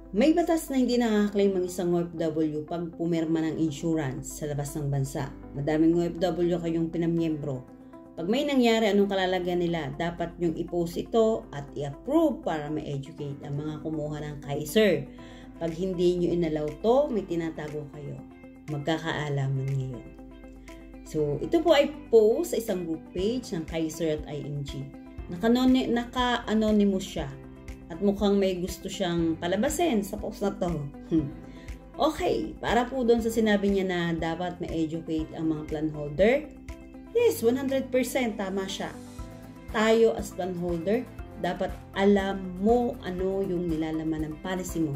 May batas na hindi nakaka-claim ang isang OFW pag pumirma ng insurance sa labas ng bansa. Madaming OFW kayong pinamiyembro. Pag may nangyari anong kalalagyan nila, dapat nyong i-post ito at i-approve para ma-educate ang mga kumuha ng Kaiser. Pag hindi nyo inalaw to, may tinatago kayo. Magkakaalaman ngayon. So, ito po ay post sa isang group page ng Kaiser at IMG. Naka-anonymous siya. At mukhang may gusto siyang palabasin sa post na to. Okay, para po doon sa sinabi niya na dapat ma-educate ang mga plan holder. Yes, 100% tama siya. Tayo as plan holder, dapat alam mo ano yung nilalaman ng policy mo.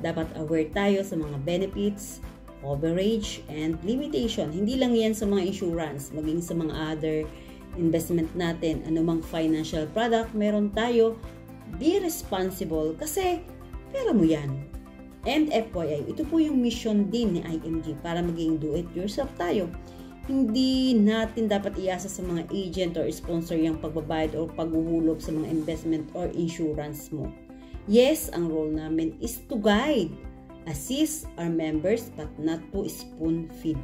Dapat aware tayo sa mga benefits, coverage, and limitation. Hindi lang yan sa mga insurance, maging sa mga other investment natin. Anumang financial product meron tayo, be responsible kasi pera mo yan. And FYI, ito po yung mission din ni IMG para maging do-it-yourself tayo. Hindi natin dapat iasa sa mga agent or sponsor yung pagbabayad o paghuhulog sa mga investment or insurance mo. Yes, ang role namin is to guide, assist our members but not to spoon-feed.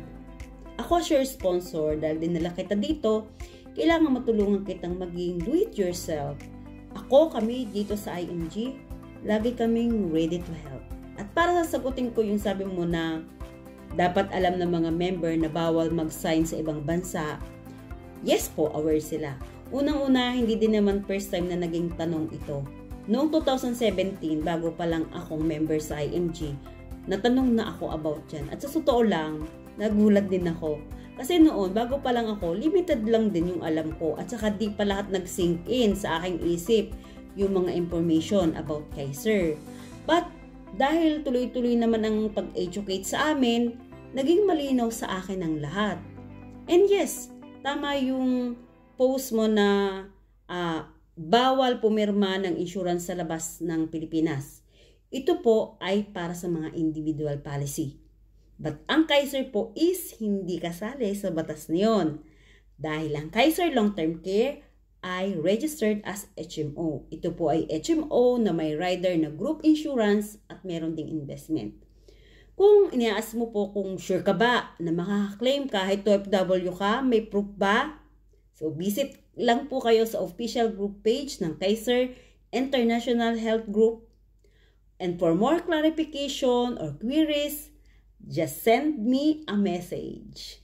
Ako as your sponsor, dahil dinala kita dito, kailangan matulungan kitang maging do-it-yourself. Kami dito sa IMG, lagi kaming ready to help. At para sasagutin ko yung sabi mo na dapat alam ng mga member na bawal mag-sign sa ibang bansa, yes po, aware sila. Unang-una, hindi din naman first time na naging tanong ito. Noong 2017, bago pa lang akong member sa IMG, natanong na ako about yan. At sa totoo lang, nagulat din ako. Kasi noon, bago pa lang ako, limited lang din yung alam ko at saka di pa lahat nag-sink in sa aking isip yung mga information about Kaiser. But dahil tuloy-tuloy naman ang pag-educate sa amin, naging malinaw sa akin ang lahat. And yes, tama yung post mo na bawal pumirma ng insurance sa labas ng Pilipinas. Ito po ay para sa mga individual policy. But ang Kaiser po is hindi kasali sa batas na yun. Dahil ang Kaiser Long-Term Care ay registered as HMO. Ito po ay HMO na may rider na group insurance at meron ding investment. Kung iniaas mo po kung sure ka ba na makaka-claim kahit OFW ka, may proof ba? So visit lang po kayo sa official group page ng Kaiser International Health Group. And for more clarification or queries, just send me a message.